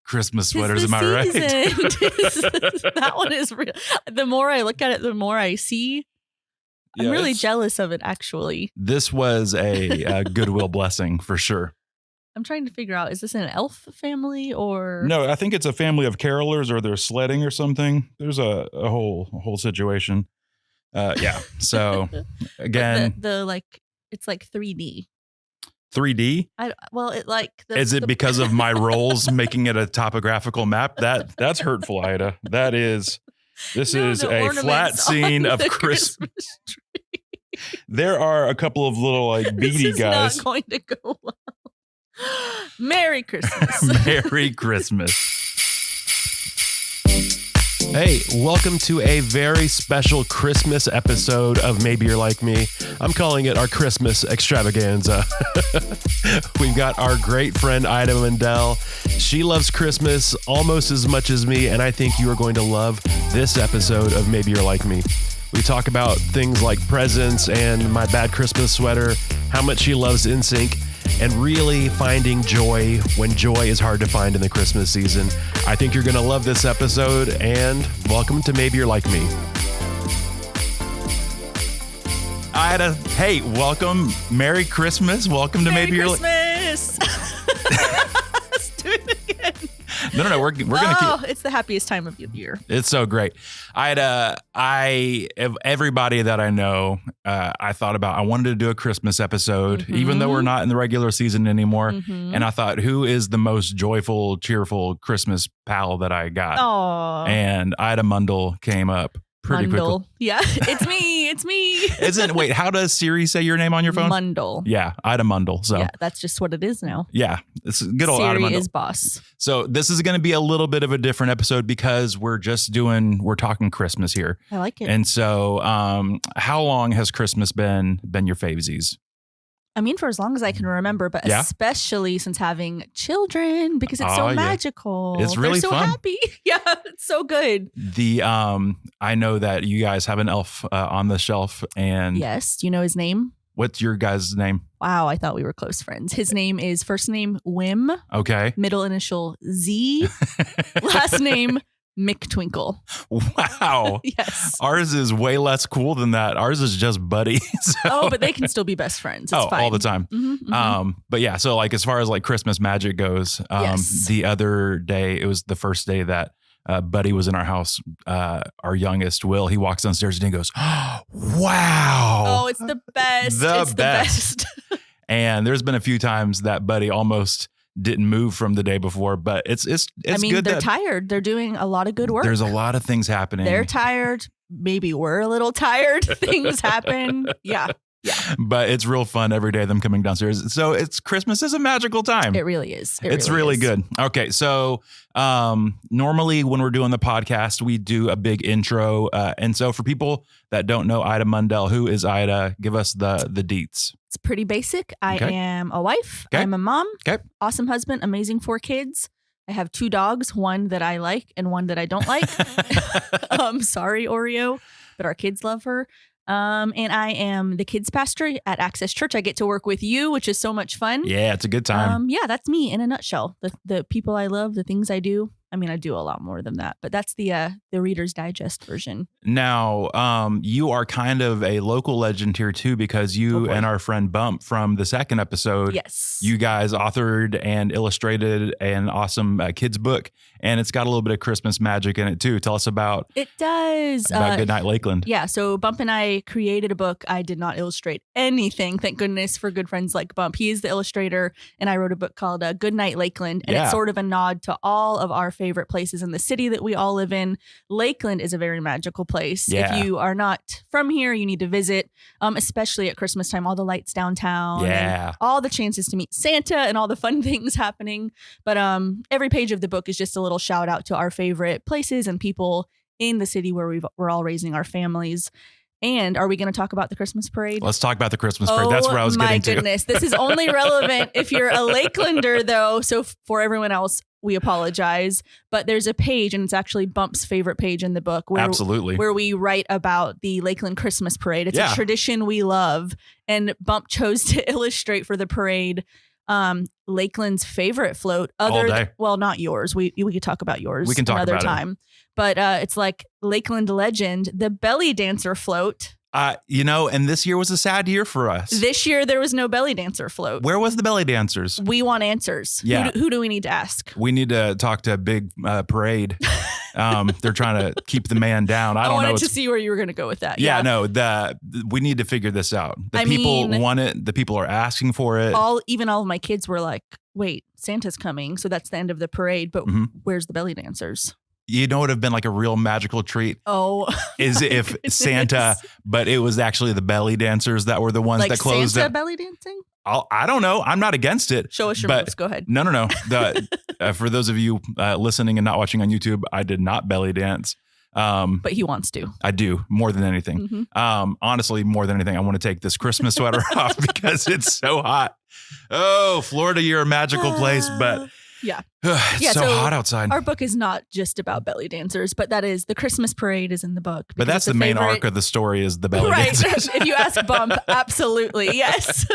Christmas sweaters. Am I right? That one is real. The more I look at it, the more I see. I'm really jealous of it, actually. This was a goodwill blessing for sure. I'm trying to figure out, is this an elf family or? No, I think it's a family of carolers, or they're sledding or something. There's a whole situation. Yeah. So again, it's like 3D. 3D? Is it because of my roles making it a topographical map? That's hurtful, Ida. This is a flat scene of Christmas tree. There are a couple of little beady guys. This is not going to go well. Merry Christmas. Merry Christmas. Hey, welcome to a very special Christmas episode of Maybe You're Like Me. I'm calling it our Christmas Extravaganza. We've got our great friend Ida Mundell. She loves Christmas almost as much as me, and I think you are going to love this episode of Maybe You're Like Me. We talk about things like presents and my bad Christmas sweater, how much she loves NSYNC, and really finding joy when joy is hard to find in the Christmas season. I think you're going to love this episode, and welcome to Maybe You're Like Me. Ida, hey, welcome. Merry Christmas. Welcome to Maybe You're Like Me. Let's do it again. No, we're going to keep. It's the happiest time of the year. It's so great. Everybody that I know, I thought about, I wanted to do a Christmas episode, even though we're not in the regular season anymore. And I thought, who is the most joyful, cheerful Christmas pal that I got? Aww. And Ida Mundell came up pretty quickly. Yeah, it's me. Wait, how does Siri say your name on your phone? Mundell. Yeah, Ida Mundell. So yeah, that's just what it is now. Yeah, it's good old Ida Siri Mundell. is boss. So this is going to be a little bit of a different episode because we're talking Christmas here. I like it. And so, how long has Christmas been your favesies? I mean, for as long as I can remember, but especially since having children, because it's so magical. It's really They're so fun. happy. Yeah, it's so good. I know that you guys have an elf on the shelf, and yes, do you know his name? What's your guys' name? Wow, I thought we were close friends. His name is first name Wim. Okay. Middle initial Z. Last name McTwinkle. Wow. Yes. Ours is way less cool than that. Ours is just Buddy. So. But they can still be best friends. It's fine. All the time. But yeah, so as far as Christmas magic goes, the other day, it was the first day that Buddy was in our house. Our youngest, Will, he walks downstairs and he goes, "Wow. Oh, it's the best. The best. And there's been a few times that Buddy almost didn't move from the day before, but it's good. They're tired. They're doing a lot of good work. There's a lot of things happening. They're tired. Maybe we're a little tired. Things happen. Yeah. But it's real fun every day, them coming downstairs. So Christmas is a magical time. It really is. It's really good. Okay. So normally when we're doing the podcast, we do a big intro. And so for people that don't know Ida Mundell, who is Ida? Give us the deets. It's pretty basic. I am a wife. Okay. I'm a mom. Okay. Awesome husband. Amazing 4 kids. I have 2 dogs, one that I like and one that I don't like. Sorry, Oreo, but our kids love her. And I am the kids pastor at Access Church. I get to work with you, which is so much fun. Yeah, it's a good time. Yeah, that's me in a nutshell. The people I love, the things I do. I mean, I do a lot more than that, but that's the Reader's Digest version. Now, you are kind of a local legend here too, because you and our friend Bump from the second episode, yes, you guys authored and illustrated an awesome kids book, and it's got a little bit of Christmas magic in it too. Tell us about it. Does about Goodnight Lakeland? Yeah, so Bump and I created a book. I did not illustrate anything. Thank goodness for good friends like Bump. He is the illustrator, and I wrote a book called Goodnight Lakeland, and it's sort of a nod to all of our favorite places in the city that we all live in. Lakeland is a very magical place. Yeah. If you are not from here, you need to visit, especially at Christmas time, all the lights downtown, and all the chances to meet Santa and all the fun things happening. But every page of the book is just a little shout out to our favorite places and people in the city where we're all raising our families. And are we going to talk about the Christmas parade? Let's talk about the Christmas parade. That's where I was getting to. Oh my goodness. This is only relevant if you're a Lakelander, though. So for everyone else, we apologize. But there's a page, and it's actually Bump's favorite page in the book. Where we write about the Lakeland Christmas parade. It's a tradition we love. And Bump chose to illustrate for the parade Lakeland's favorite float. All day. Well, not yours. We could talk about yours. We can talk another about time. It. But it's like Lakeland legend, the belly dancer float. And this year was a sad year for us. This year there was no belly dancer float. Where was the belly dancers? We want answers. Yeah. Who do we need to ask? We need to talk to Big Parade. They're trying to keep the man down. I wanted to see where you were going to go with that. Yeah, no, we need to figure this out. The people want it. The people are asking for it. Even all of my kids were like, wait, Santa's coming. So that's the end of the parade. But where's the belly dancers? You know what would have been like a real magical treat? Oh. Is if Santa, but it was actually the belly dancers that were the ones that closed Santa it. belly dancing? I don't know. I'm not against it. Show us your moves. Go ahead. No. For those of you listening and not watching on YouTube, I did not belly dance. But he wants to. I do, more than anything. Honestly, more than anything, I want to take this Christmas sweater off because it's so hot. Oh, Florida, you're a magical place, but yeah. It's so hot outside. Our book is not just about belly dancers, but that is the Christmas parade is in the book. But that's the main arc of the story is the belly dancers. If you ask Bump, absolutely. Yes.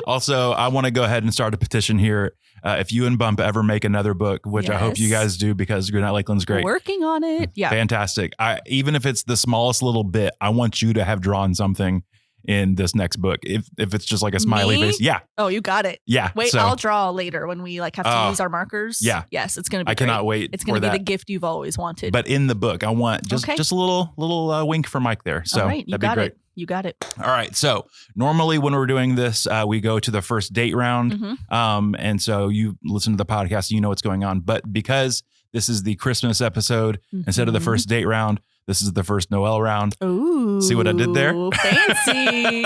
Also, I want to go ahead and start a petition here. If you and Bump ever make another book, which I hope you guys do because Goodnight Lakeland's great. Working on it. Yeah. Fantastic. Even if it's the smallest little bit, I want you to have drawn something in this next book. If it's just like a smiley face. Yeah. Oh, you got it. Yeah. Wait, I'll draw later when we have to use our markers. Yeah. Yes, it's going to be I cannot wait. It's going to be the gift you've always wanted. But in the book, I want just a little wink for Mike there. So all right, that'd be great. You got it. All right. So normally when we're doing this, we go to the first date round. And so you listen to the podcast, you know what's going on. But because this is the Christmas episode, instead of the first date round, this is the first Noel round. Ooh. See what I did there? Fancy.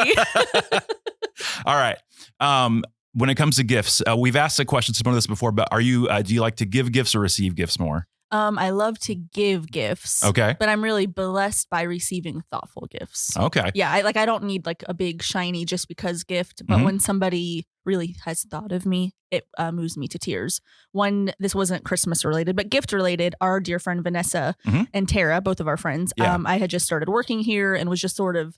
All right. When it comes to gifts, we've asked a question similar to this before, but do you like to give gifts or receive gifts more? I love to give gifts. Okay. But I'm really blessed by receiving thoughtful gifts. Okay. Yeah. I don't need like a big shiny just because gift, but when somebody really has thought of me, it moves me to tears. This wasn't Christmas related, but gift related. Our dear friend Vanessa and Tara, both of our friends. Yeah. I had just started working here and was just sort of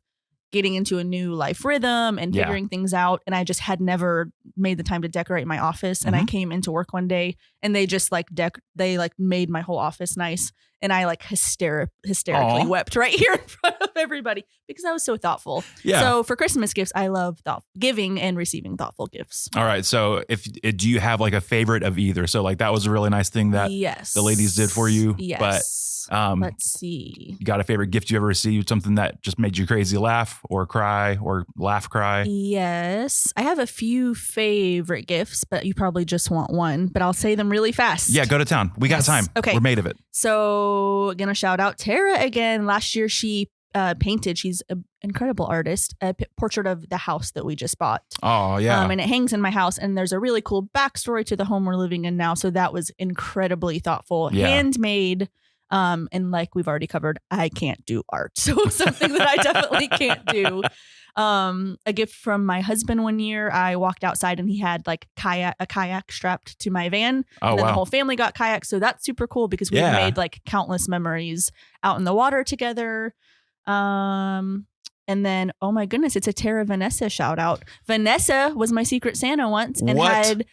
getting into a new life rhythm and figuring things out. And I just had never made the time to decorate my office. And I came into work one day and they just made my whole office nice. And I hysterically wept right here in front of everybody because I was so thoughtful. Yeah. So for Christmas gifts, I love giving and receiving thoughtful gifts. All right. So do you have like a favorite of either? So like that was a really nice thing that the ladies did for you. Yes. But let's see. You got a favorite gift you ever received? Something that just made you crazy laugh or cry or laugh cry? Yes. I have a few favorite gifts, but you probably just want one, but I'll say them really fast. Yeah, go to town. We got time. Okay. We're made of it. So gonna shout out Tara again. Last year she painted, she's an incredible artist, a portrait of the house that we just bought. Oh, yeah. And it hangs in my house. And there's a really cool backstory to the home we're living in now. So that was incredibly thoughtful, handmade. And like we've already covered, I can't do art. So something that I definitely can't do. A gift from my husband one year, I walked outside and he had like a kayak strapped to my van. Oh, and then wow. The whole family got kayaks. So that's super cool because we've made like countless memories out in the water together. And then, oh my goodness, it's a Tara Vanessa shout out. Vanessa was my Secret Santa once and had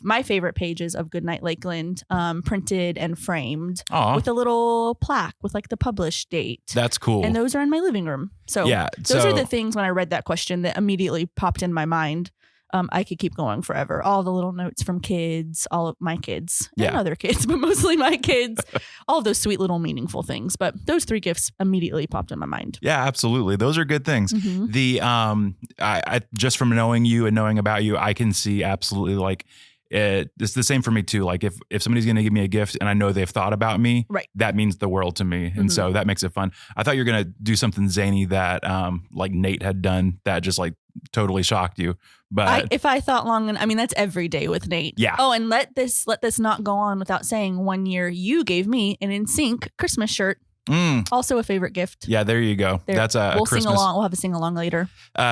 my favorite pages of Goodnight Lakeland printed and framed with a little plaque with like the published date. That's cool. And those are in my living room. So those are the things when I read that question that immediately popped in my mind. I could keep going forever. All the little notes from kids, all of my kids and other kids, but mostly my kids, all of those sweet little meaningful things. But those three gifts immediately popped in my mind. Yeah, absolutely. Those are good things. The I just from knowing you and knowing about you, I can see absolutely like it's the same for me too. Like if somebody's going to give me a gift and I know they've thought about me, that means the world to me. And so that makes it fun. I thought you were going to do something zany that like Nate had done that just like totally shocked you. But if I thought long, I mean, that's every day with Nate. Yeah. Oh, and let this not go on without saying one year you gave me an NSYNC Christmas shirt. Also a favorite gift. Yeah, there you go. That's we'll Christmas. Sing along. We'll have a sing along later.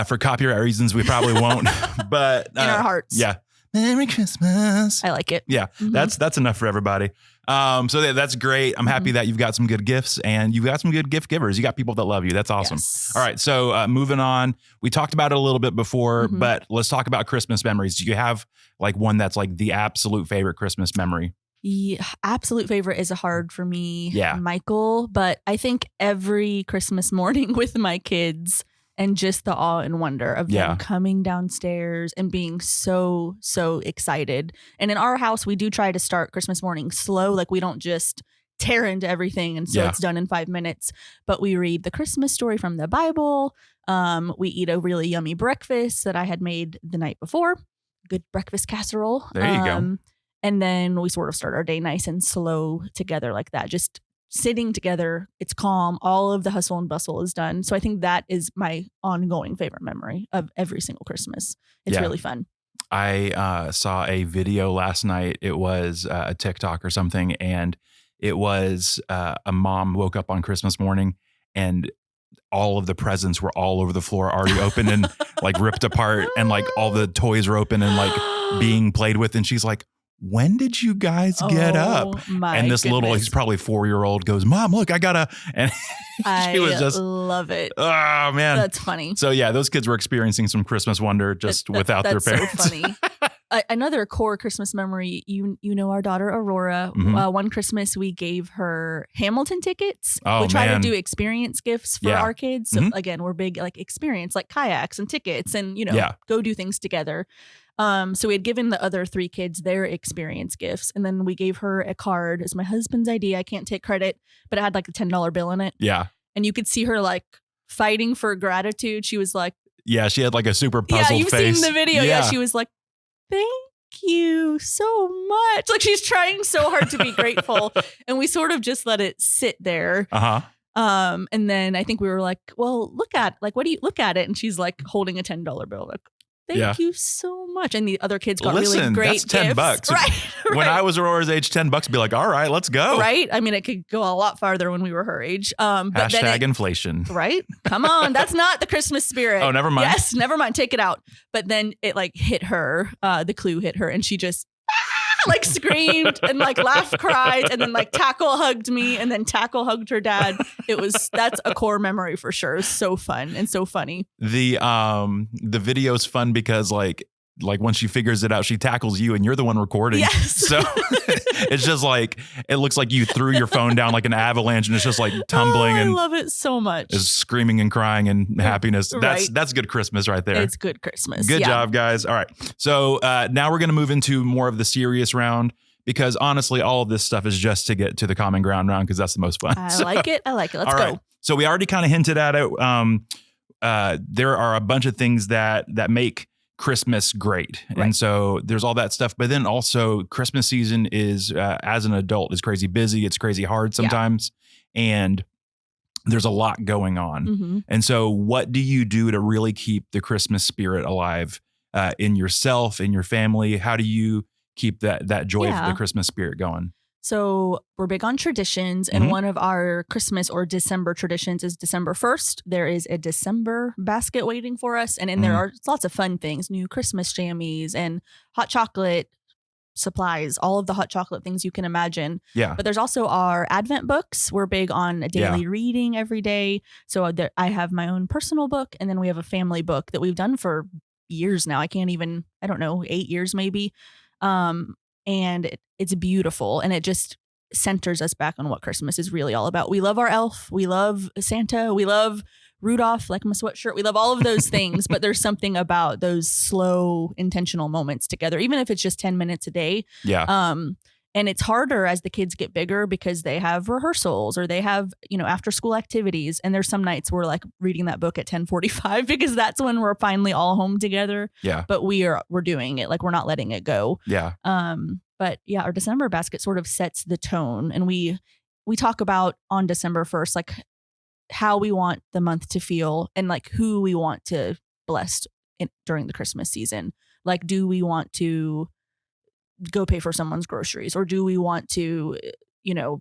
For copyright reasons, we probably won't. But in our hearts. Yeah. Merry Christmas. I like it. Yeah, that's enough for everybody. So that's great. I'm happy that you've got some good gifts and you've got some good gift givers. You got people that love you. That's awesome. Yes. All right. So moving on, we talked about it a little bit before, but let's talk about Christmas memories. Do you have like one that's like the absolute favorite Christmas memory? Yeah, absolute favorite is hard for me, Yeah. Michael. But I think every Christmas morning with my kids and just the awe and wonder of them coming downstairs and being so excited. And in our house, we do try to start Christmas morning slow. Like we don't just tear into everything and so it's done in 5 minutes. But we read the Christmas story from the Bible. We eat a really yummy breakfast that I had made the night before. Good breakfast casserole. There you go. And then we sort of start our day nice and slow together like that. Just sitting together, it's calm. All of the hustle and bustle is done. So I think that is my ongoing favorite memory of every single Christmas. It's really fun. I saw a video last night. It was a TikTok or something. And it was a mom woke up on Christmas morning and all of the presents were all over the floor, already open and like ripped apart. And like all the toys were open and like being played with. And she's like, when did you guys get up? And this little, he's probably 4-year-old goes, Mom, look, I gotta, and she was just love it. Oh man. That's funny. So yeah, those kids were experiencing some Christmas wonder just without their parents. That's so funny. Another core Christmas memory, you know our daughter Aurora. One Christmas we gave her Hamilton tickets. We try to do experience gifts for our kids. So again, we're big like experience, like kayaks and tickets and go do things together. So we had given the other 3 kids their experience gifts. And then we gave her a card. It's my husband's idea. I can't take credit, but it had like a $10 bill in it. Yeah. And you could see her like fighting for gratitude. She was like, yeah, she had like a super puzzled face. Yeah, you've seen the video. Yeah. She was like, thank you so much. Like she's trying so hard to be grateful. And we sort of just let it sit there. And then I think we were like, well, what do you look at it? And she's like holding a $10 bill. Like, thank you so much. And the other kids got really great that's $10. gifts. Right. When I was Aurora's age, $10 would be like, all right, let's go. Right. I mean, it could go a lot farther when we were her age. But hashtag inflation. Right. Come on. That's not the Christmas spirit. Oh, never mind. Yes. Never mind. Take it out. But then it like hit her. The clue hit her and she just like screamed and like laughed, cried, and then like Tackle hugged me and then Tackle hugged her dad. That's a core memory for sure. It was so fun and so funny. The video's fun because like when she figures it out, she tackles you and you're the one recording. Yes. So it's just like, it looks like you threw your phone down like an avalanche and it's just like tumbling. I and love it so much. Is screaming and crying and happiness. That's good Christmas right there. It's good Christmas. Good job, guys. All right. So now we're going to move into more of the serious round because honestly, all of this stuff is just to get to the common ground round because that's the most fun. I like it. Let's go. Right. So we already kind of hinted at it. There are a bunch of things that make Christmas great. Right. And so there's all that stuff. But then also Christmas season is, as an adult, is crazy busy. It's crazy hard sometimes. Yeah. And there's a lot going on. And so what do you do to really keep the Christmas spirit alive in yourself, in your family? How do you keep that joy of the Christmas spirit going? So we're big on traditions, and one of our Christmas or December traditions is December 1st. There is a December basket waiting for us, and in there are lots of fun things, new Christmas jammies and hot chocolate supplies, all of the hot chocolate things you can imagine. Yeah. But there's also our Advent books. We're big on a daily reading every day. So I have my own personal book, and then we have a family book that we've done for years now. I don't know, 8 years maybe. And it's beautiful, and it just centers us back on what Christmas is really all about. We love our elf. We love Santa. We love Rudolph, like my sweatshirt. We love all of those things, but there's something about those slow, intentional moments together, even if it's just 10 minutes a day. Yeah. And it's harder as the kids get bigger because they have rehearsals or they have, after school activities. And there's some nights we're like reading that book at 10:45 because that's when we're finally all home together. Yeah. But we're doing it. Like we're not letting it go. Yeah. But yeah, our December basket sort of sets the tone. And we talk about on December 1st, like how we want the month to feel and like who we want to bless during the Christmas season. Like, do we want to go pay for someone's groceries, or do we want to,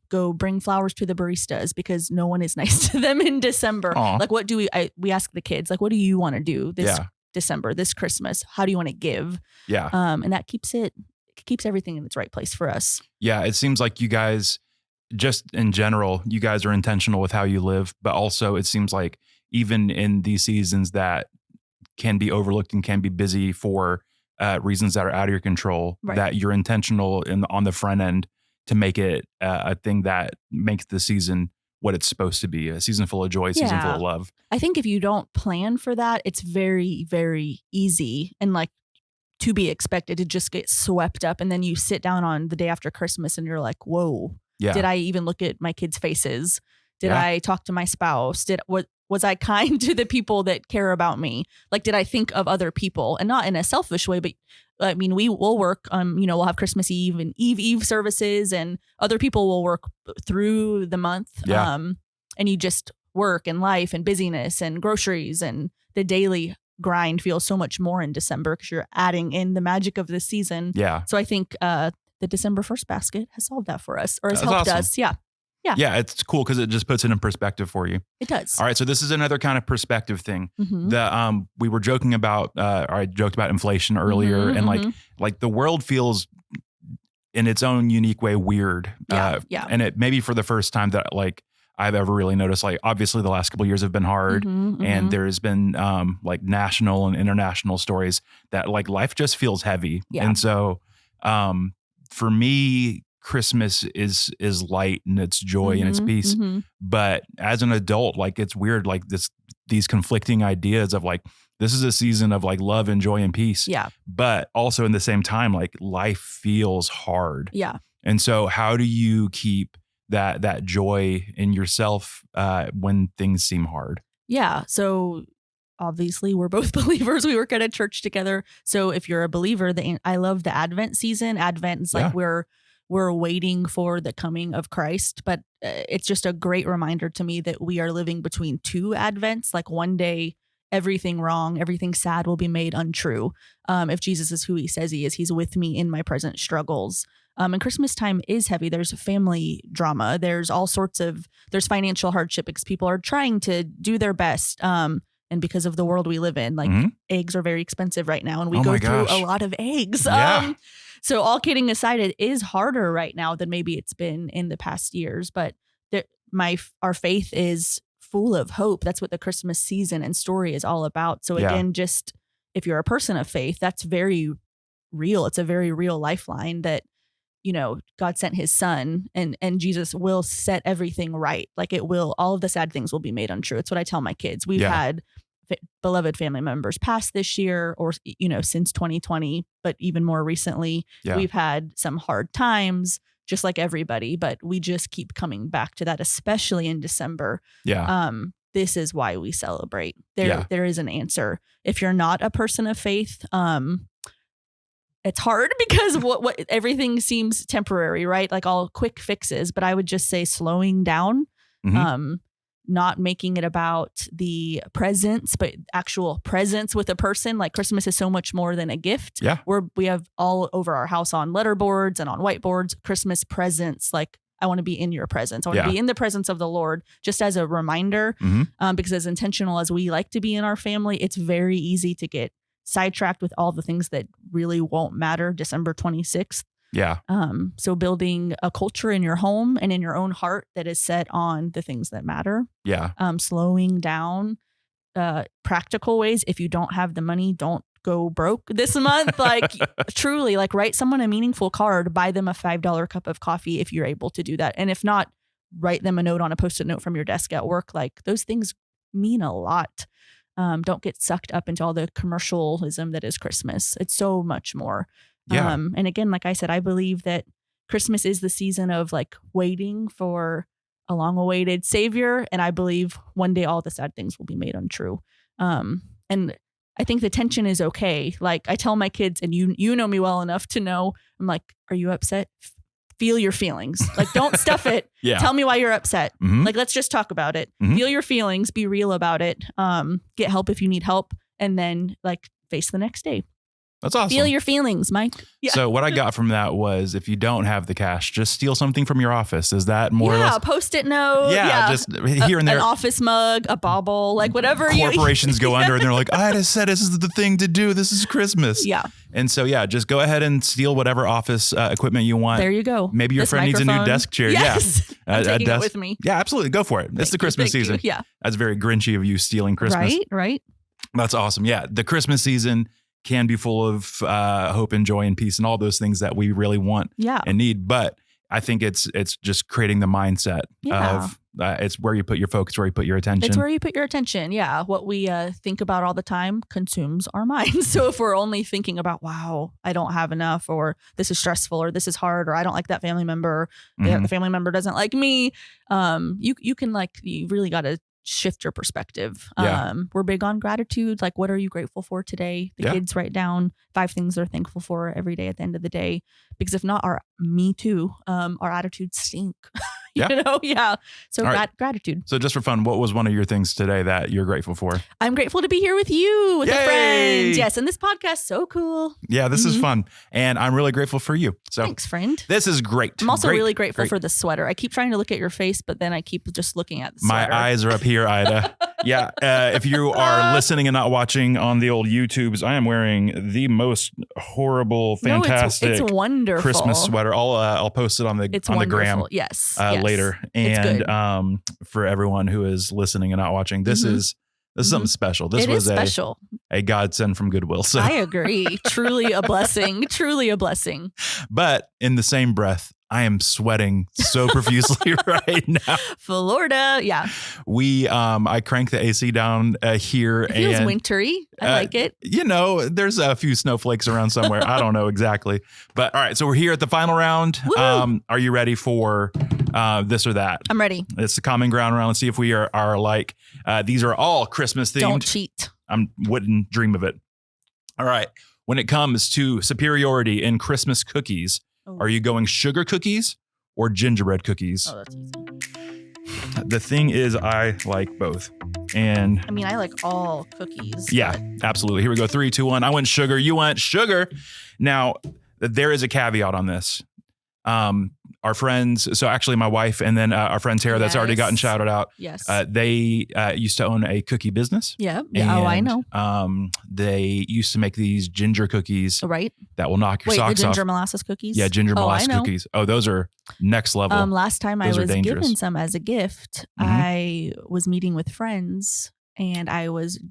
go bring flowers to the baristas because no one is nice to them in December? Aww. Like, what do we ask the kids, like, what do you want to do this December, this Christmas? How do you want to give? Yeah. And that keeps everything in its right place for us. Yeah. It seems like you guys, just in general, you guys are intentional with how you live, but also it seems like even in these seasons that can be overlooked and can be busy for reasons that are out of your control, that you're intentional on the front end to make it a thing that makes the season what it's supposed to be, a season full of joy, a season full of love. I think if you don't plan for that, it's very, very easy and like to be expected to just get swept up. And then you sit down on the day after Christmas and you're like, whoa, did I even look at my kids' faces? Did I talk to my spouse? Was I kind to the people that care about me? Like, did I think of other people? And not in a selfish way, but I mean, we will work, we'll have Christmas Eve and Eve services, and other people will work through the month. Yeah. And you just work and life and busyness and groceries, and the daily grind feels so much more in December because you're adding in the magic of the season. Yeah. So I think the December 1st basket has solved that for us, or has helped us. Yeah. Yeah, it's cool because it just puts it in perspective for you. It does. All right, so this is another kind of perspective thing. Mm-hmm. We were joking about, or I joked about inflation earlier, and like the world feels in its own unique way weird. And it maybe for the first time that like I've ever really noticed. Like obviously the last couple of years have been hard, and there's been like national and international stories that like life just feels heavy, and so for me, Christmas is light and it's joy and it's peace. But as an adult, like it's weird, like these conflicting ideas of like, this is a season of like love and joy and peace. Yeah. But also in the same time, like life feels hard. Yeah. And so how do you keep that joy in yourself when things seem hard? Yeah. So obviously we're both believers. We work at a church together. So if you're a believer, I love the Advent season. Advent is like we're waiting for the coming of Christ, but it's just a great reminder to me that we are living between two Advents. Like one day, everything wrong, everything sad will be made untrue. If Jesus is who he says he is, he's with me in my present struggles. And Christmas time is heavy. There's family drama. There's there's financial hardship because people are trying to do their best. And because of the world we live in, like eggs are very expensive right now, and we go through a lot of eggs. Yeah. So all kidding aside, it is harder right now than maybe it's been in the past years, but our faith is full of hope. That's what the Christmas season and story is all about. So again, just if you're a person of faith, that's very real. It's a very real lifeline that, God sent his son and Jesus will set everything right. Like all of the sad things will be made untrue. It's what I tell my kids. We've had beloved family members pass this year or, since 2020, but even more recently, we've had some hard times just like everybody, but we just keep coming back to that, especially in December. Yeah. This is why we celebrate. There is an answer. If you're not a person of faith, it's hard because what everything seems temporary, right? Like all quick fixes, but I would just say slowing down, not making it about the presents, but actual presence with a person. Like Christmas is so much more than a gift. Yeah. We have all over our house on letterboards and on whiteboards, Christmas presents. Like I want to be in your presence. I want to be in the presence of the Lord, just as a reminder, because as intentional as we like to be in our family, it's very easy to get sidetracked with all the things that really won't matter December 26th. Yeah. So building a culture in your home and in your own heart that is set on the things that matter. Yeah. Slowing down, practical ways. If you don't have the money, don't go broke this month. Like truly, like write someone a meaningful card, buy them a $5 cup of coffee if you're able to do that. And if not, write them a note on a Post-it note from your desk at work. Like those things mean a lot. Don't get sucked up into all the commercialism that is Christmas. It's so much more. Yeah. And again, like I said, I believe that Christmas is the season of like waiting for a long-awaited savior. And I believe one day all the sad things will be made untrue. And I think the tension is okay. Like I tell my kids, and you know me well enough to know, I'm like, are you upset? Feel your feelings. Like don't stuff it. Tell me why you're upset. Like let's just talk about it. Feel your feelings. Be real about it. Get help if you need help. And then like face the next day. That's awesome. Feel your feelings, Mike. Yeah. So what I got from that was, if you don't have the cash, just steal something from your office. Is that more or less? Yeah, Post-it note. Yeah, just here and there. An office mug, a bauble, like whatever. Corporations go under and they're like, Ida said this is the thing to do. This is Christmas. Yeah. And so, just go ahead and steal whatever office equipment you want. There you go. Maybe your friend needs a new desk chair. Yes. Yeah. I'm taking it with me. Yeah, absolutely. Go for it. It's the Christmas season. Yeah. That's very Grinchy of you, stealing Christmas. Right. That's awesome. Yeah. The Christmas season can be full of hope and joy and peace and all those things that we really want and need. But I think it's just creating the mindset of it's where you put your focus, where you put your attention. It's where you put your attention. Yeah. What we think about all the time consumes our minds. So if we're only thinking about, wow, I don't have enough, or this is stressful, or this is hard, or I don't like that family member, or the family member doesn't like me, you really got to shift your perspective. We're big on gratitude. Like, what are you grateful for today? The kids write down 5 things they're thankful for every day at the end of the day. Because if not, our attitudes stink. So gratitude. So just for fun, what was one of your things today that you're grateful for? I'm grateful to be here with you, with a friend. Yes, and this podcast, so cool. Yeah, this is fun. And I'm really grateful for you. So thanks, friend. This is great. I'm also really grateful for the sweater. I keep trying to look at your face, but then I keep just looking at the sweater. My eyes are up here, Ida. Yeah. If you are listening and not watching on the old YouTubes, I am wearing the most horrible, fantastic, it's wonderful Christmas sweater. I'll post it on the gram. Yes. Later. And for everyone who is listening and not watching, this is something special. This was special. A godsend from Goodwill. So I agree. Truly a blessing. Truly a blessing. But in the same breath, I am sweating so profusely right now. Florida, yeah. I cranked the AC down here. It feels wintry. I like it. There's a few snowflakes around somewhere. I don't know exactly. But all right, so we're here at the final round. Are you ready for this or that? I'm ready. It's the common ground round. Let's see if we are alike. These are all Christmas themed. Don't cheat. I wouldn't dream of it. All right. When it comes to superiority in Christmas cookies, are you going sugar cookies or gingerbread cookies? Oh, that's easy. The thing is, I like both. And I mean, I like all cookies. Yeah, absolutely. Here we go. 3, 2, 1. I went sugar. You went sugar. Now, there is a caveat on this. Our friends, so actually my wife and then our friend Tara, that's already gotten shouted out. Yes. They used to own a cookie business. Yeah. I know. They used to make these ginger cookies. Right. That will knock your socks off. The ginger molasses cookies? Yeah, ginger molasses cookies. Oh, those are next level. Last time I was given some as a gift, I was meeting with friends and I was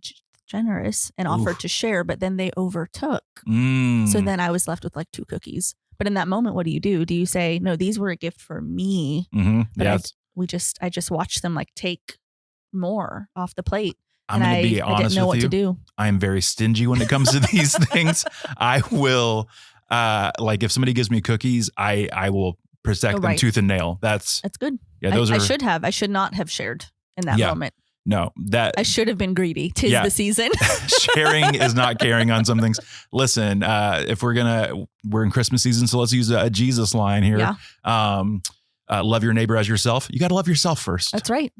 generous and offered to share, but then they overtook. So then I was left with like 2 cookies. But in that moment, what do you do? Do you say, no, these were a gift for me? But I just watched them like take more off the plate. I'm going to be honest with you. I didn't know what to do. I am very stingy when it comes to these things. I will, if somebody gives me cookies, I will protect them tooth and nail. That's good. Yeah, I should not have shared in that moment. No, I should have been greedy. 'Tis the season. Sharing is not caring on some things. Listen, if we're in Christmas season, so let's use a Jesus line here. Yeah. Love your neighbor as yourself. You got to love yourself first. That's right.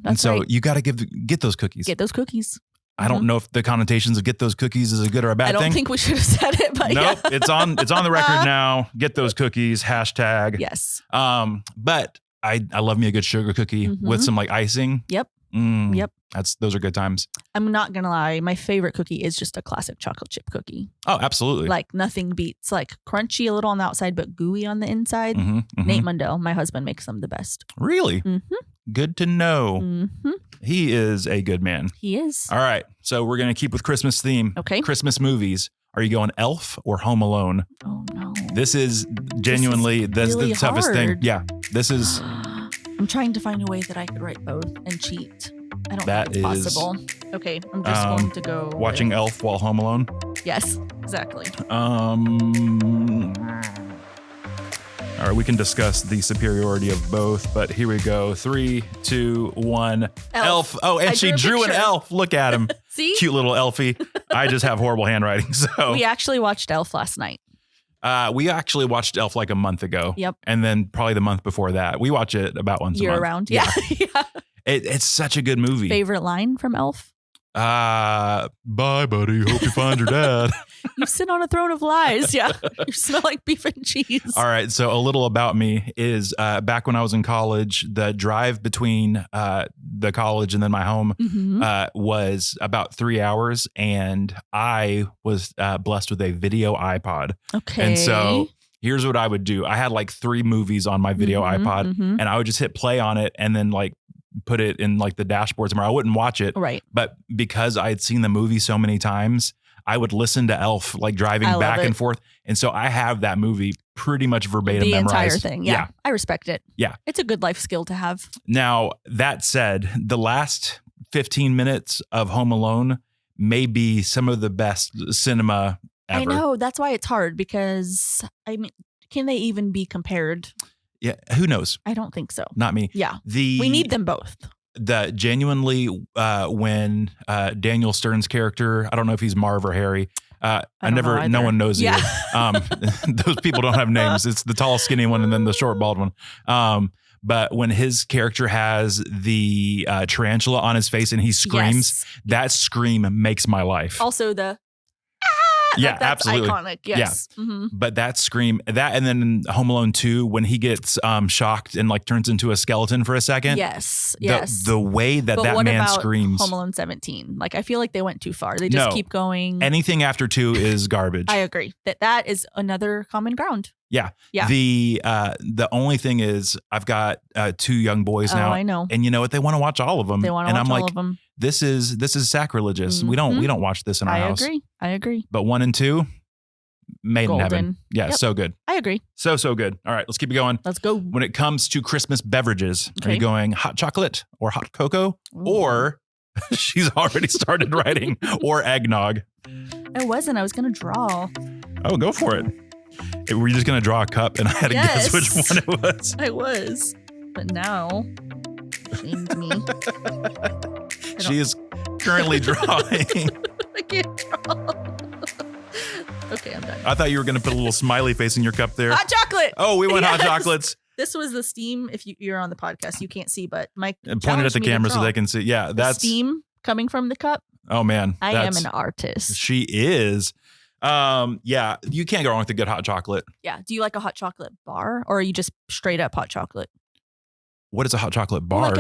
You got to get those cookies. Get those cookies. I don't know if the connotations of get those cookies is a good or a bad thing. I don't think we should have said it, but nope, it's on the record now. Get those cookies. # Yes. But I love me a good sugar cookie with some like icing. Yep. Yep. Those are good times. I'm not going to lie. My favorite cookie is just a classic chocolate chip cookie. Oh, absolutely. Like nothing beats like crunchy a little on the outside, but gooey on the inside. Nate Mundell, my husband, makes them the best. Really? Good to know. He is a good man. He is. All right. So we're going to keep with Christmas theme. Okay. Christmas movies. Are you going Elf or Home Alone? Oh, no. This is genuinely the toughest thing. Yeah. This is. I'm trying to find a way that I could write both and cheat. I don't think it's possible. Okay, I'm just going to go watching Elf while Home Alone. Yes, exactly. All right, we can discuss the superiority of both, but here we go. 3, 2, 1. Elf. Oh, and she drew an elf. Look at him. See? Cute little elfie. I just have horrible handwriting. So we actually watched Elf last night. We actually watched Elf like a month ago. Yep. And then probably the month before that. We watch it about once a month. Year round. Yeah. It's such a good movie. Favorite line from Elf? Bye, buddy. Hope you find your dad. You sit on a throne of lies. Yeah. You smell like beef and cheese. All right. So a little about me is back when I was in college, the drive between the college and then my home was about 3 hours. And I was blessed with a video iPod. Okay. And so here's what I would do. I had like 3 movies on my video iPod and I would just hit play on it and then like put it in like the dashboard somewhere. I wouldn't watch it. Right. But because I had seen the movie so many times, I would listen to Elf like driving back and forth. And so I have that movie pretty much verbatim memorized. The entire thing. Yeah. I respect it. Yeah. It's a good life skill to have. Now, that said, the last 15 minutes of Home Alone may be some of the best cinema ever. I know. That's why it's hard because, I mean, can they even be compared? Yeah. Who knows? I don't think so. Not me. Yeah. We need them both. The genuinely when Daniel Stern's character, I don't know if he's Marv or Harry. No one knows either. Those people don't have names. It's the tall, skinny one and then the short, bald one. But when his character has the tarantula on his face and he screams, that scream makes my life. Also the yeah, that's absolutely iconic. Yes. Yeah. But that scream, and then Home Alone 2, when he gets shocked and like turns into a skeleton for a second. Yes. The way that man screams. Home Alone 17. Like I feel like they went too far. They just keep going. Anything after 2 is garbage. I agree. That is another common ground. Yeah. Yeah. The only thing is I've got 2 young boys now. I know. And you know what? They want to watch all of them. They want to watch all of them. This is sacrilegious. We don't watch this in our house. I agree. But 1 and 2, made in heaven. Yeah, so good. I agree. So good. All right, let's keep it going. Let's go. When it comes to Christmas beverages, are you going hot chocolate or hot cocoa? Ooh. Or she's already started writing, or eggnog? I wasn't. I was going to draw. Oh, go for it. Were you just going to draw a cup and I had to guess which one it was? I was. But now, shamed me. She is currently drawing. I can't draw. Okay, I'm done. I thought you were going to put a little smiley face in your cup there. Hot chocolate. Oh, we went hot chocolates. This was the steam. If you're on the podcast, you can't see, but Mike pointed at the camera so they can see. Yeah, that's steam coming from the cup. Oh man, I am an artist. She is. Yeah, you can't go wrong with a good hot chocolate. Yeah. Do you like a hot chocolate bar, or are you just straight up hot chocolate? What is a hot chocolate bar?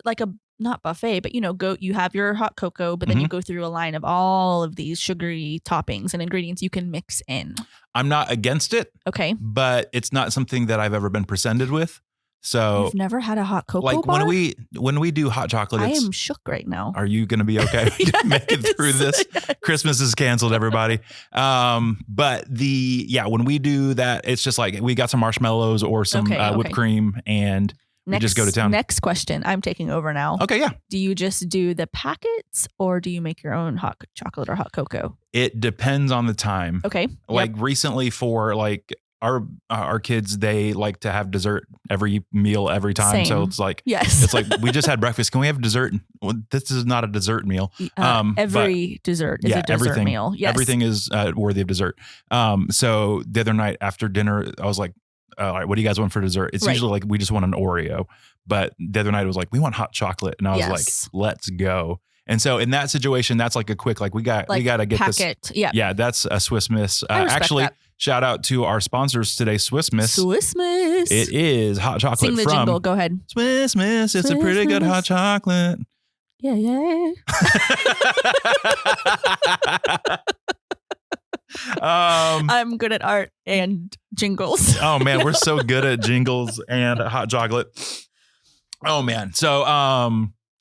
Like a not buffet, but you have your hot cocoa, but then you go through a line of all of these sugary toppings and ingredients you can mix in. I'm not against it. Okay. But it's not something that I've ever been presented with. So you've never had a hot cocoa like bar? when we do hot chocolate, I am shook right now. Are you going to be okay? Yes. Make it through this. Yes. Christmas is canceled, everybody. But when we do that, it's just like we got some marshmallows or some whipped cream and we just go to town. Next question. I'm taking over now. Okay, yeah. Do you just do the packets or do you make your own hot chocolate or hot cocoa? It depends on the time. Okay. Like recently for like our kids, they like to have dessert every meal every time. Same. So it's like, it's like we just had breakfast. Can we have dessert? Well, this is not a dessert meal. Every dessert is a dessert meal. Yes. Everything is worthy of dessert. So the other night after dinner, I was like, all right, what do you guys want for dessert? It's usually like, we just want an Oreo. But the other night it was like, we want hot chocolate. And I was like, let's go. And so in that situation, that's like a quick, like we got to get packet. this. Yeah, that's a Swiss Miss. Actually, shout out to our sponsors today, Swiss Miss. Swiss Miss. It is hot chocolate Sing the jingle. Go ahead. Swiss Miss. It's a pretty good hot chocolate. Yeah. I'm good at art and jingles. Oh man, we're so good at jingles and hot chocolate. Oh man. So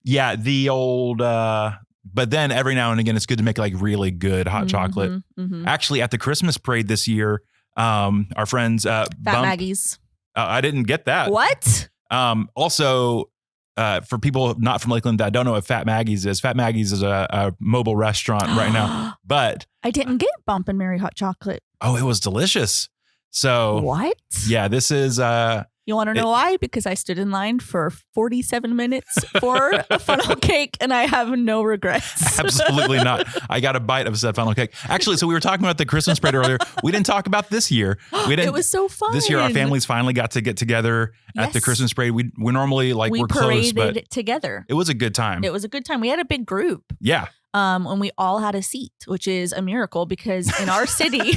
the old but then every now and again it's good to make like really good hot chocolate. Actually at the Christmas parade this year, our friends Fat Maggie's. I didn't get that. What? Also for people not from Lakeland that don't know what Fat Maggie's is a mobile restaurant right now. But I didn't get Bump and Mary hot chocolate. Oh, it was delicious. So what? Yeah, this is you want to know why? Because I stood in line for 47 minutes for a funnel cake and I have no regrets. Absolutely not. I got a bite of said funnel cake. Actually, so we were talking about the Christmas parade earlier. We didn't talk about this year. It was so fun. This year, our families finally got to get together at the Christmas parade. We normally we're close, but together. It was a good time. It was a good time. We had a big group. Yeah. when we all had a seat, which is a miracle because in our city,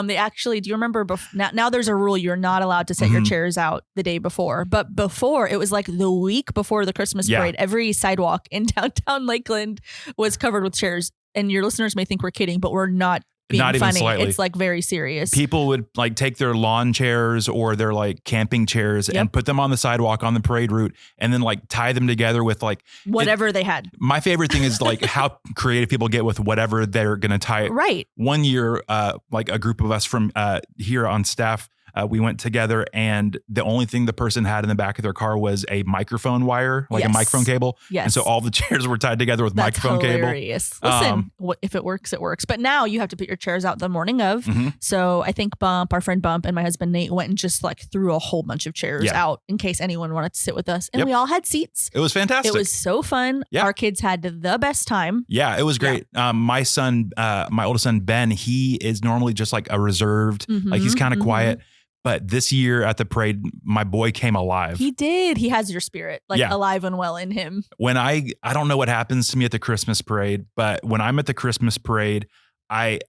they actually, do you remember now there's a rule you're not allowed to set your chairs out the day before, but before it was like the week before the Christmas parade, every sidewalk in downtown Lakeland was covered with chairs. And your listeners may think we're kidding, but we're not being not funny. Even slightly. It's like very serious. People would like take their lawn chairs or their like camping chairs and put them on the sidewalk on the parade route and then like tie them together with like whatever they had. My favorite thing is like how creative people get with whatever they're going to tie it. Right. One year, like a group of us from here on staff, we went together and the only thing the person had in the back of their car was a microphone wire, like a microphone cable. Yes. And so all the chairs were tied together with microphone hilarious. cable. Listen, if it works, it works. But now you have to put your chairs out the morning of. So I think our friend Bump and my husband Nate went and just like threw a whole bunch of chairs out in case anyone wanted to sit with us. And we all had seats. It was fantastic. It was so fun. Our kids had the best time. Yeah, it was great. My son, my oldest son, Ben, he is normally just like a reserved, like he's kind of quiet. But this year at the parade, my boy came alive. He did. He has your spirit, like alive and well in him. When I don't know what happens to me at the Christmas parade, but when I'm at the Christmas parade, I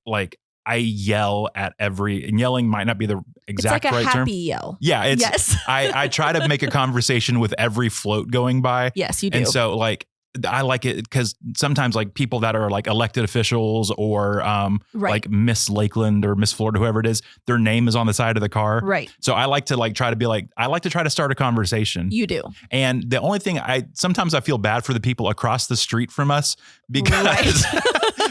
yell at and yelling might not be the exact right term. It's like a happy yell. Yeah. Yes. I try to make a conversation with every float going by. Yes, you do. And so like, I like it because sometimes like people that are like elected officials or like Miss Lakeland or Miss Florida, whoever it is, their name is on the side of the car. Right. So I like to like try to be like, I like to try to start a conversation. You do. And the only thing sometimes I feel bad for the people across the street from us because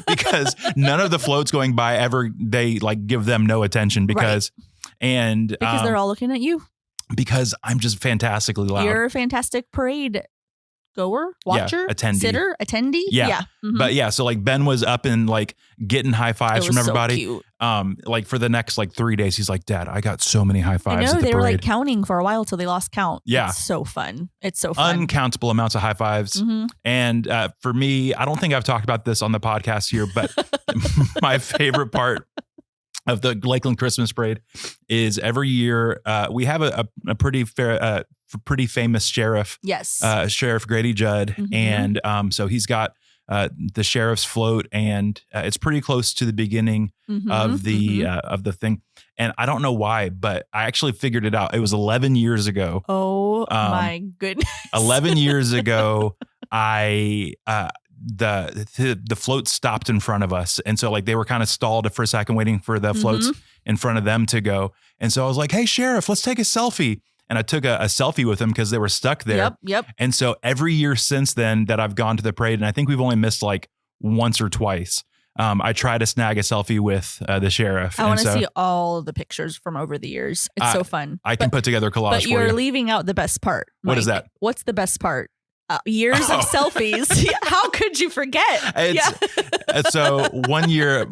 because none of the floats going by they like give them no attention because they're all looking at you. Because I'm just fantastically loud. You're a fantastic parade goer, watcher, sitter, attendee. Yeah. But so like Ben was up and like getting high fives from everybody. So cute. Like for the next like 3 days, he's like, Dad, I got so many high fives. I know, at the they were parade. like counting for a while till they lost count. Yeah. It's so fun. It's so fun. Uncountable amounts of high fives. And for me, I don't think I've talked about this on the podcast here, but my favorite part of the Lakeland Christmas parade is every year we have a pretty famous sheriff. Yes. Sheriff Grady Judd. And so he's got the sheriff's float and it's pretty close to the beginning of the thing. And I don't know why, but I actually figured it out. It was 11 years ago. Oh my goodness. 11 years ago, the float stopped in front of us. And so like they were kind of stalled for a second waiting for the floats in front of them to go. And so I was like, hey, Sheriff, let's take a selfie. And I took a selfie with them because they were stuck there. Yep. And so every year since then that I've gone to the parade, and I think we've only missed like once or twice, I try to snag a selfie with the sheriff. I want to see all the pictures from over the years. It's so fun. I can put together a collage but for you're you. leaving out the best part. What is that? What's the best part? Years of selfies. How could you forget? So one year,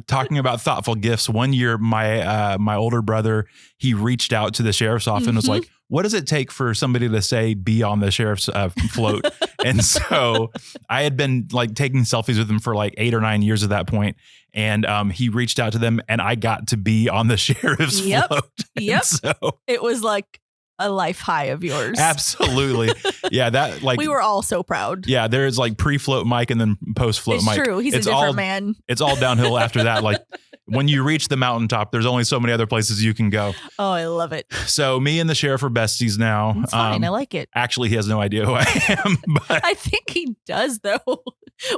talking about thoughtful gifts, one year my older brother, he reached out to the sheriff's office and was like, what does it take for somebody to say be on the sheriff's float? And so I had been like taking selfies with him for like 8 or 9 years at that point. And he reached out to them and I got to be on the sheriff's float. Yep. So it was like a life high of yours. Absolutely. Yeah. That like we were all so proud. Yeah. There's like pre-float Mike and then post-float Mike. It's true. He's a different man. It's all downhill after that. Like when you reach the mountaintop, there's only so many other places you can go. Oh, I love it. So me and the sheriff are besties now. It's fine. I like it. Actually, he has no idea who I am. But I think he does though.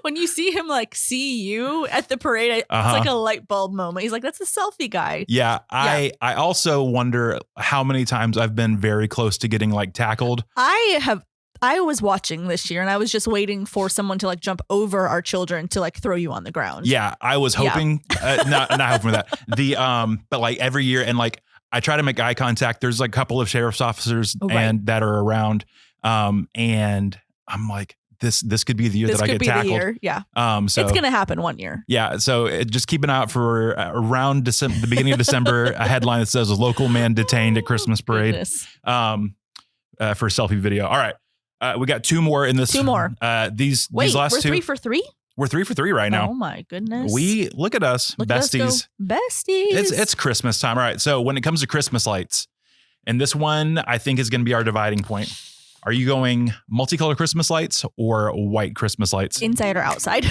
When you see him like see you at the parade, it's like a light bulb moment. He's like, that's a selfie guy. Yeah. I also wonder how many times I've been very close to getting like tackled. I was watching this year and I was just waiting for someone to like jump over our children to like throw you on the ground. Yeah. I was hoping, not hoping for that. But like every year and like, I try to make eye contact. There's like a couple of sheriff's officers and that are around. And I'm like, this could be the year that I get tackled. The year. Yeah. So it's going to happen one year. Yeah. So just keep an eye out for around December, the beginning of December, a headline that says a local man detained at Christmas parade. For selfie video. All right. We got 2 more in this. 2 more. These last we're 2. 3 for 3? We're 3 for 3 right now. Oh my goodness. We look at us, besties. Besties. It's Christmas time. All right. So when it comes to Christmas lights, and this one I think is going to be our dividing point. Are you going multicolor Christmas lights or white Christmas lights? Inside or outside?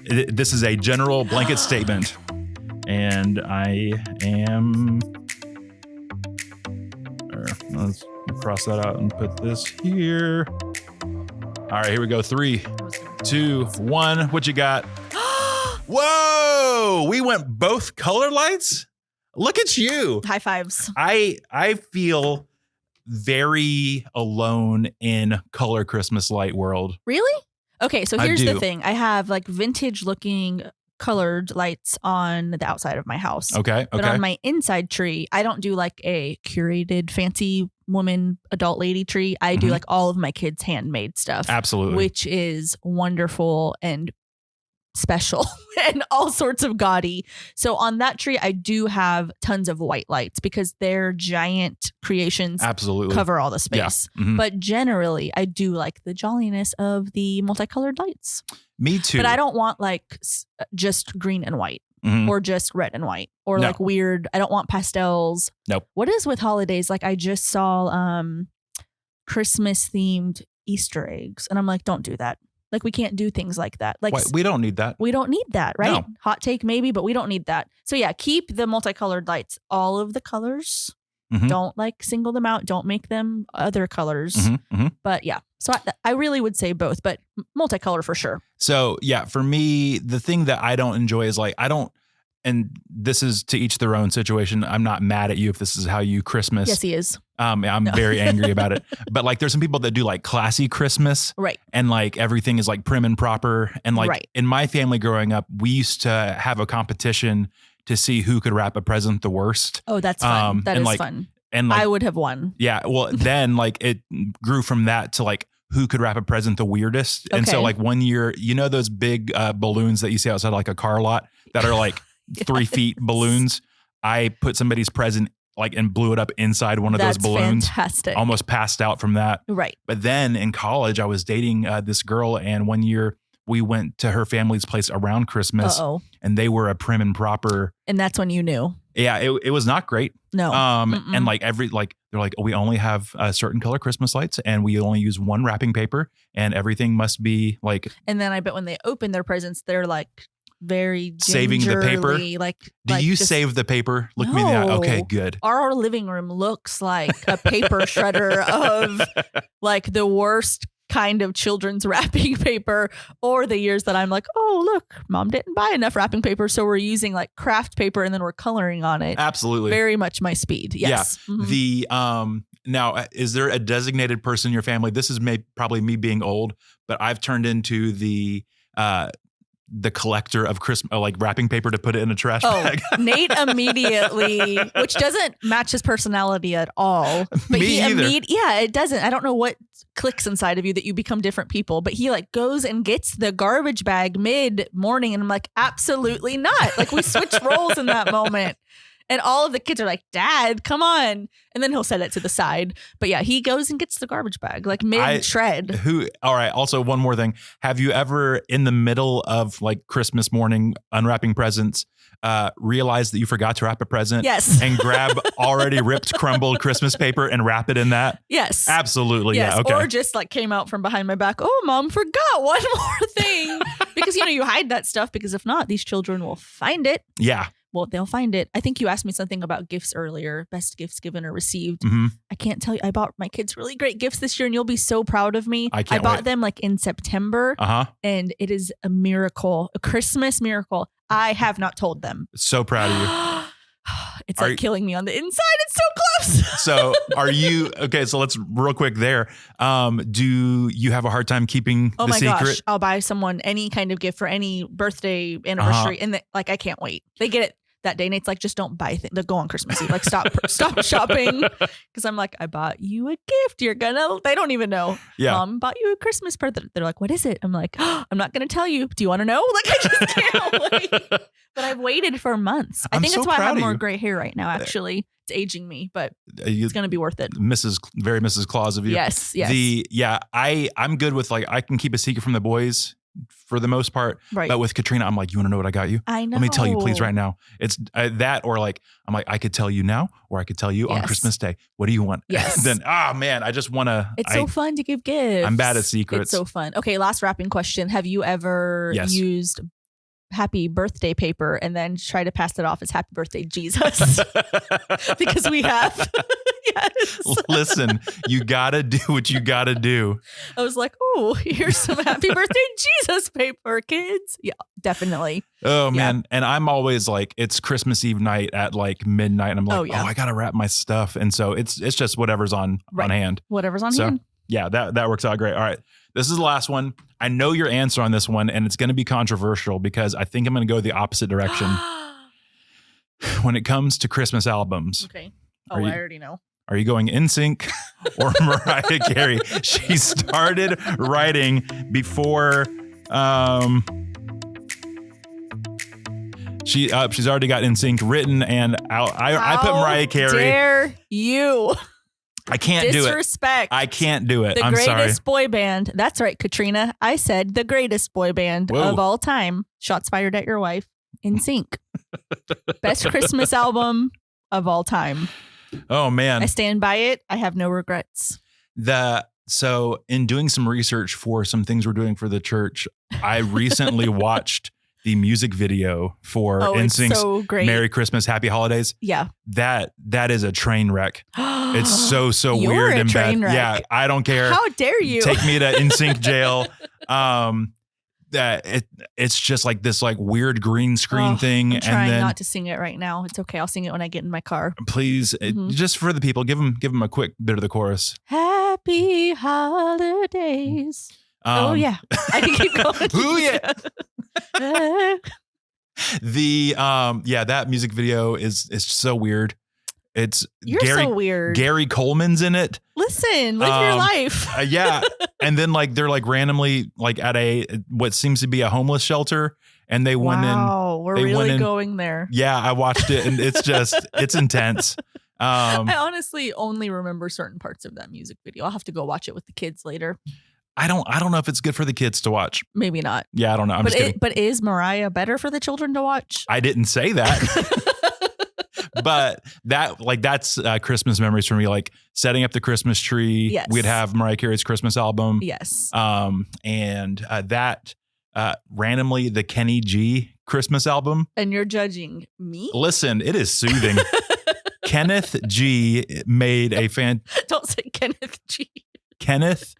This is a general blanket statement. And I am... Let's cross that out and put this here. All right, here we go. 3, 2, 1. What you got? Whoa! We went both color lights? Look at you. High fives. I feel very alone in color Christmas light world. Really? Okay, so here's the thing. I have like vintage looking colored lights on the outside of my house. Okay. But on my inside tree, I don't do like a curated fancy woman, adult lady tree. I do like all of my kids' handmade stuff. Absolutely. Which is wonderful and special and all sorts of gaudy. So on that tree, I do have tons of white lights because their giant creations absolutely cover all the space. Yeah. Mm-hmm. But generally, I do like the jolliness of the multicolored lights. Me too. But I don't want like just green and white or just red and white or like weird. I don't want pastels. Nope. What is with holidays? Like I just saw Christmas themed Easter eggs and I'm like, don't do that. Like we can't do things like that. Like we don't need that. We don't need that, right? No. Hot take maybe, but we don't need that. So yeah, keep the multicolored lights, all of the colors. Don't like single them out. Don't make them other colors. But yeah, so I really would say both, but multicolor for sure. So yeah, for me, the thing that I don't enjoy is like, and this is to each their own situation. I'm not mad at you if this is how you Christmas. Yes, he is. I'm very angry about it. But like, there's some people that do like classy Christmas. Right. And like everything is like prim and proper. And like in my family growing up, we used to have a competition to see who could wrap a present the worst. Oh, that's fun. That is like, fun. And like, I would have won. Yeah. Well, then like it grew from that to like who could wrap a present the weirdest. Okay. And so like one year, you know, those big balloons that you see outside like a car lot that are like 3 feet balloons. I put somebody's present like and blew it up inside one of those balloons. Fantastic. Almost passed out from that. Right. But then in college, I was dating this girl, and one year we went to her family's place around Christmas, and they were a prim and proper. And that's when you knew. Yeah, it was not great. No. And like they're like, we only have certain color Christmas lights, and we only use one wrapping paper, and everything must be like. And then I bet when they open their presents, they're like. Very saving the paper. Do you save the paper? Look me in the eye. Okay, good. Our living room looks like a paper shredder of like the worst kind of children's wrapping paper, or the years that I'm like, oh, look, mom didn't buy enough wrapping paper. So we're using like craft paper and then we're coloring on it. Absolutely. Very much my speed. Yes. Yeah. Now, is there a designated person in your family? This is probably me being old, but I've turned into the collector of Christmas, like wrapping paper to put it in a trash bag. Nate immediately, which doesn't match his personality at all. But Me either. Yeah, it doesn't. I don't know what clicks inside of you that you become different people, but he like goes and gets the garbage bag mid-morning and I'm like, absolutely not. Like we switched roles in that moment. And all of the kids are like, Dad, come on. And then he'll set it to the side. But yeah, he goes and gets the garbage bag, like mid-shred. All right. Also, one more thing. Have you ever, in the middle of like Christmas morning, unwrapping presents, realized that you forgot to wrap a present? Yes. And grab already ripped, crumbled Christmas paper and wrap it in that? Yes. Absolutely. Yes. Yeah. Okay. Or just like came out from behind my back. Oh, Mom forgot one more thing. Because, you hide that stuff because if not, these children will find it. Yeah. Well, they'll find it. I think you asked me something about gifts earlier, best gifts given or received. I can't tell you. I bought my kids really great gifts this year and you'll be so proud of me. I bought them like in September and it is a miracle, a Christmas miracle. I have not told them. So proud of you. It's like killing me on the inside. It's so close. So are you, okay, so let's real quick there. Do you have a hard time keeping the secret? Oh my gosh. I'll buy someone any kind of gift for any birthday, anniversary. And like, I can't wait. They get it that day. Nate's like, just don't buy things. They'll go on Christmas Eve. Like stop shopping. Cause I'm like, I bought you a gift. They don't even know. Yeah. Mom bought you a Christmas present. They're like, what is it? I'm like, I'm not going to tell you. Do you want to know? Like, I just can't wait. But I've waited for months. I think that's why I have more gray hair right now. Actually, it's aging me, but it's going to be worth it. Very Mrs. Claus of you. Yes. I'm good with like, I can keep a secret from the boys for the most part. Right. But with Katrina, I'm like, you want to know what I got you? I know. Let me tell you, please, right now. It's that, or like, I'm like, I could tell you now, or I could tell you on Christmas Day. What do you want? Yes. Then, man, I just want to. It's so fun to give gifts. I'm bad at secrets. It's so fun. Okay, last wrapping question. Have you ever used happy birthday paper and then try to pass it off as happy birthday Jesus? Because we have. Yes. Listen, you gotta do what you gotta do. I was like, oh, here's some happy birthday Jesus paper, kids. Yeah, definitely. Oh man. And I'm always like, it's Christmas Eve night at like midnight. And I'm like, I gotta wrap my stuff. And so it's just whatever's on hand. Whatever's on hand. Yeah, that works out great. All right. This is the last one. I know your answer on this one, and it's going to be controversial because I think I'm going to go the opposite direction when it comes to Christmas albums. Okay. I already know. Are you going NSYNC or Mariah Carey? She started writing before she's already got NSYNC written, and I put Mariah Carey. Dare you? I can't do it. Disrespect. I can't do it. I'm sorry. The greatest boy band. That's right, Katrina. I said the greatest boy band of all time. Shots fired at your wife. NSYNC. Best Christmas album of all time. Oh man. I stand by it. I have no regrets. So in doing some research for some things we're doing for the church, I recently watched the music video for NSYNC's so great. Merry Christmas, Happy Holidays. Yeah. That is a train wreck. It's so weird and bad. Wreck. Yeah, I don't care. How dare you? Take me to NSYNC jail. It's just like this like weird green screen thing. I'm trying not to sing it right now. It's okay. I'll sing it when I get in my car. Please, just for the people, give them a quick bit of the chorus. Happy holidays. Oh yeah, I can keep going. Oh yeah. That music video is so weird. You're so weird. Gary Coleman's in it. Listen, live your life. Yeah. And then like they're like randomly like at what seems to be a homeless shelter, and they went in. Wow, we're really going there. Yeah, I watched it, and it's intense. I honestly only remember certain parts of that music video. I'll have to go watch it with the kids later. I don't know if it's good for the kids to watch. Maybe not. Yeah, I don't know. I'm just kidding. But is Mariah better for the children to watch? I didn't say that. But that's Christmas memories for me, like setting up the Christmas tree. Yes. We'd have Mariah Carey's Christmas album. Yes. And randomly the Kenny G Christmas album. And you're judging me? Listen, it is soothing. Kenneth G made a Don't say Kenneth G. Kenneth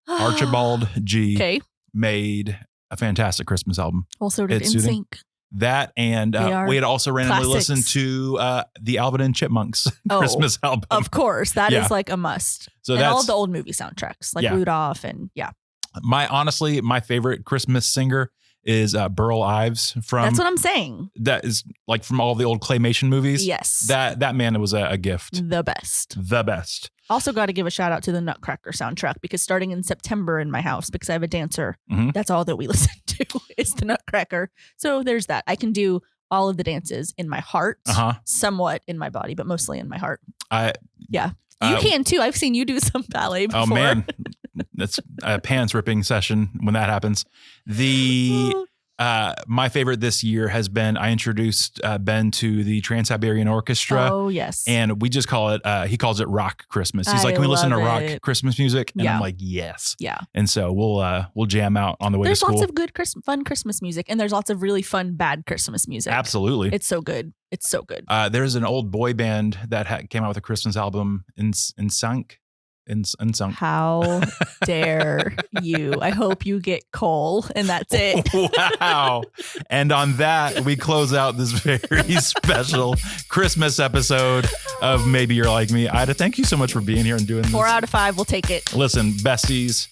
Archibald G. Okay. Made a fantastic Christmas album. Well, so did NSYNC. That and we had also randomly listened to the Alvin and Chipmunks Christmas album. Of course, that is like a must. So and that's all the old movie soundtracks, like Rudolph and My favorite Christmas singer is Burl Ives from. That's what I'm saying. That is like from all the old claymation movies. Yes, that man was a gift. The best. Also got to give a shout out to the Nutcracker soundtrack, because starting in September in my house, because I have a dancer, that's all that we listen to is the Nutcracker. So there's that. I can do all of the dances in my heart, somewhat in my body, but mostly in my heart. You can too. I've seen you do some ballet before. Oh man, that's a pants ripping session when that happens. My favorite this year has been, I introduced Ben to the Trans-Siberian Orchestra. Oh, yes. And we just call it, he calls it Rock Christmas. He's like, can we listen to rock Christmas music? And I'm like, yes. Yeah. And so we'll jam out on the way to school. There's lots of good fun Christmas music, and there's lots of really fun bad Christmas music. Absolutely. It's so good. It's so good. There's an old boy band that came out with a Christmas album NSYNC. How dare you? I hope you get coal, and that's it. Wow. And on that, we close out this very special Christmas episode of Maybe You're Like Me. Ida, thank you so much for being here and doing this. 4 out of 5, we'll take it. Listen, besties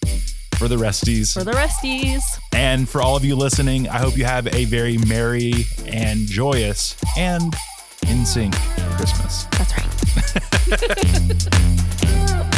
for the resties. For the resties. And for all of you listening, I hope you have a very merry and joyous and in sync Christmas. That's right.